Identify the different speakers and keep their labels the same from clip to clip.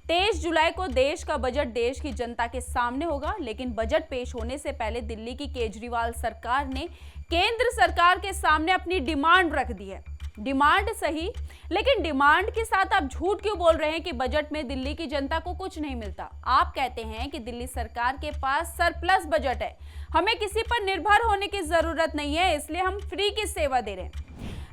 Speaker 1: 23 जुलाई को देश का बजट देश की जनता के सामने होगा, लेकिन बजट पेश होने से पहले दिल्ली की केजरीवाल सरकार ने केंद्र सरकार के सामने अपनी डिमांड रख दी है। डिमांड सही, लेकिन डिमांड के साथ आप झूठ क्यों बोल रहे हैं कि बजट में दिल्ली की जनता को कुछ नहीं मिलता। आप कहते हैं कि दिल्ली सरकार के पास सरप्लस बजट है, हमें किसी पर निर्भर होने की जरूरत नहीं है, इसलिए हम फ्री की सेवा दे रहे हैं।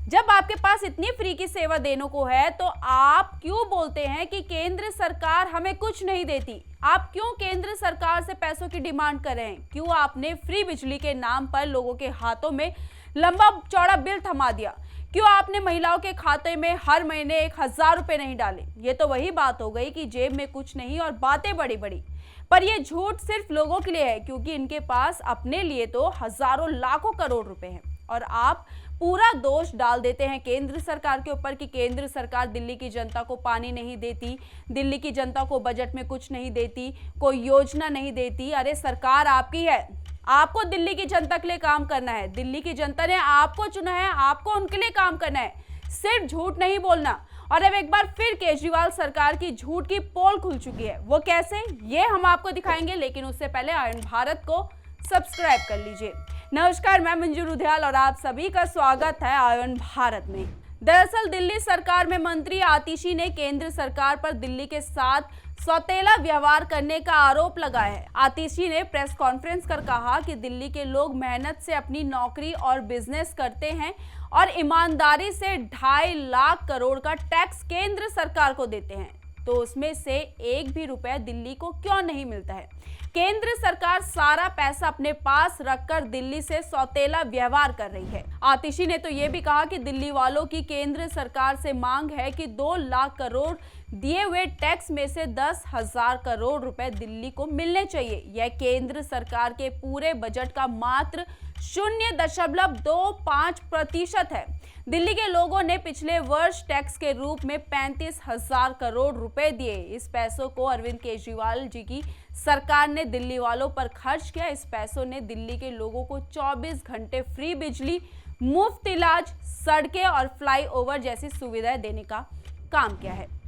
Speaker 1: जब आपके पास इतनी फ्री की सेवा देने को है तो आप क्यों बोलते हैं कि केंद्र सरकार हमें कुछ नहीं देती। आप क्यों केंद्र सरकार से पैसों की डिमांड कर रहे हैं? क्यों आपने फ्री बिजली के नाम पर लोगों के हाथों में लंबा चौड़ा बिल थमा दिया? क्यों आपने महिलाओं के खाते में हर महीने 1000 रुपए नहीं डाले? ये तो वही बात हो गई कि जेब में कुछ नहीं और बातें बड़ी बड़ी। पर यह झूठ सिर्फ लोगों के लिए है, क्योंकि इनके पास अपने लिए तो हजारों लाखों करोड़ रुपए हैं। और आप पूरा दोष डाल देते हैं केंद्र सरकार के ऊपर कि केंद्र सरकार दिल्ली की जनता को पानी नहीं देती, दिल्ली की जनता को बजट में कुछ नहीं देती, कोई योजना नहीं देती। अरे सरकार आपकी है, आपको दिल्ली की जनता के लिए काम करना है। दिल्ली की जनता ने आपको चुना है, आपको उनके लिए काम करना है, सिर्फ झूठ नहीं बोलना। और अब एक बार फिर केजरीवाल सरकार की झूठ की पोल खुल चुकी है। वो कैसे, ये हम आपको दिखाएंगे, लेकिन उससे पहले आयन भारत को सब्सक्राइब कर लीजिए। नमस्कार, मैं मंजू रुधियाल और आप सभी का स्वागत है आयन भारत में। दरअसल दिल्ली सरकार में मंत्री आतिशी ने केंद्र सरकार पर दिल्ली के साथ सौतेला व्यवहार करने का आरोप लगाया है। आतिशी ने प्रेस कॉन्फ्रेंस कर कहा कि दिल्ली के लोग मेहनत से अपनी नौकरी और बिजनेस करते हैं और ईमानदारी से 2.5 लाख करोड़ का टैक्स केंद्र सरकार को देते हैं, तो उसमें से एक भी रुपया दिल्ली को क्यों नहीं मिलता है। केंद्र सरकार सारा पैसा अपने पास रखकर दिल्ली से सौतेला व्यवहार कर रही है। आतिशी ने तो यह भी कहा कि दिल्ली वालों की केंद्र सरकार से मांग है कि 2 लाख करोड़ दिए हुए टैक्स में से 10,000 करोड़ रुपए दिल्ली को मिलने चाहिए। यह केंद्र सरकार के पूरे बजट का मात्र 0.25% है। दिल्ली के लोगों ने पिछले वर्ष टैक्स के रूप में 35,000 करोड़ रुपए दिए। इस पैसों को अरविंद केजरीवाल जी की सरकार ने दिल्ली वालों पर खर्च किया। इस पैसों ने दिल्ली के लोगों को 24 घंटे फ्री बिजली, मुफ्त इलाज, सड़कें और फ्लाईओवर जैसी सुविधाएं देने का काम किया है।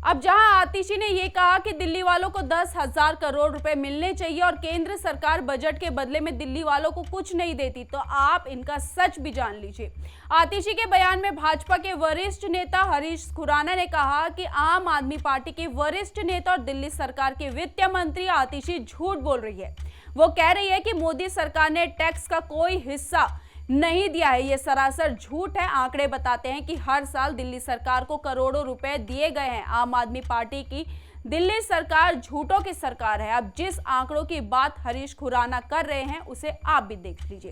Speaker 1: अब जहां आतिशी ने यह कहा कि दिल्ली वालों को 10,000 करोड़ रुपए मिलने चाहिए और केंद्र सरकार बजट के बदले में दिल्ली वालों को कुछ नहीं देती, तो आप इनका सच भी जान लीजिए। आतिशी के बयान में भाजपा के वरिष्ठ नेता हरीश खुराना ने कहा कि आम आदमी पार्टी के वरिष्ठ नेता और दिल्ली सरकार के वित्त मंत्री आतिशी झूठ बोल रही है। वो कह रही है कि मोदी सरकार ने टैक्स का कोई हिस्सा नहीं दिया है। ये सरासर झूठ है। आंकड़े बताते हैं कि हर साल दिल्ली सरकार को करोड़ों रुपए दिए गए हैं। आम आदमी पार्टी की दिल्ली सरकार झूठों की सरकार है। अब जिस आंकड़ों की बात हरीश खुराना कर रहे हैं उसे आप भी देख लीजिए।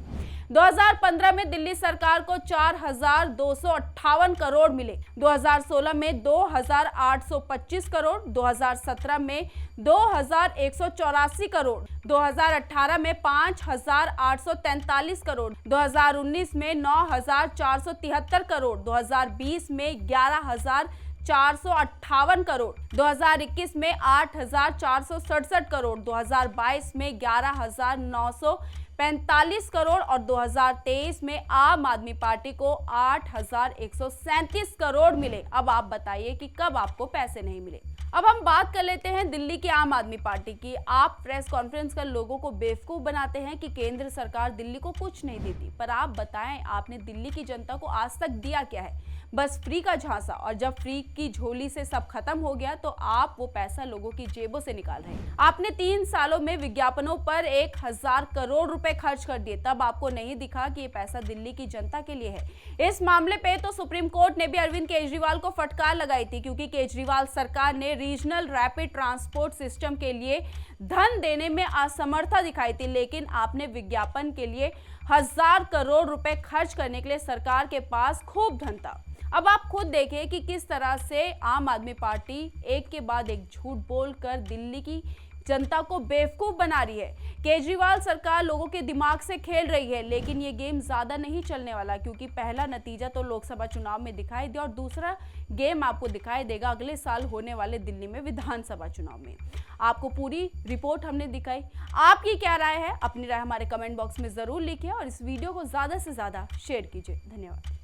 Speaker 1: 2015 में दिल्ली सरकार को 4,258 करोड़ मिले, 2016 में 2,825 करोड़, 2017 में 2,184 करोड़, 2018 में 5,843 करोड़, 2019 में 9,473 करोड़, 2020 में 11,458 करोड़, 2021 में 8,467 करोड़, 2022 में 11,945 करोड़ और 2023 में आम आदमी पार्टी को 8,137 करोड़ मिले। अब आप बताइए कि कब आपको पैसे नहीं मिले। अब हम बात कर लेते हैं दिल्ली की आम आदमी पार्टी की। आप प्रेस कॉन्फ्रेंस कर लोगों को बेवकूफ बनाते हैं कि केंद्र सरकार दिल्ली को कुछ नहीं देती, पर आप बताएं आपने दिल्ली की जनता को आज तक दिया क्या है? बस फ्री का झांसा। और जब फ्री की झोली से सब खत्म हो गया तो आप वो पैसा लोगों की जेबों से निकाल रहे हैं। आपने 3 सालों में विज्ञापनों पर 1,000 करोड़ रुपए खर्च कर दिए, तब आपको नहीं दिखा कि ये पैसा दिल्ली की जनता के लिए है। इस मामले पे तो सुप्रीम कोर्ट ने भी अरविंद केजरीवाल को फटकार लगाई थी, क्योंकि केजरीवाल सरकार ने रीजनल रैपिड ट्रांसपोर्ट सिस्टम के लिए धन देने में असमर्थता दिखाई थी। लेकिन आपने विज्ञापन के लिए 1,000 करोड़ रुपए खर्च करने के लिए सरकार के पास खूब धन था। अब आप खुद देखें कि किस तरह से आम आदमी पार्टी एक के बाद एक झूठ बोलकर दिल्ली की जनता को बेवकूफ बना रही है। केजरीवाल सरकार लोगों के दिमाग से खेल रही है, लेकिन ये गेम ज्यादा नहीं चलने वाला, क्योंकि पहला नतीजा तो लोकसभा चुनाव में दिखाई दिया और दूसरा गेम आपको दिखाई देगा अगले साल होने वाले दिल्ली में विधानसभा चुनाव में। आपको पूरी रिपोर्ट हमने दिखाई। आपकी क्या राय है? अपनी राय हमारे कमेंट बॉक्स में जरूर लिखिए और इस वीडियो को ज्यादा से ज्यादा शेयर कीजिए। धन्यवाद।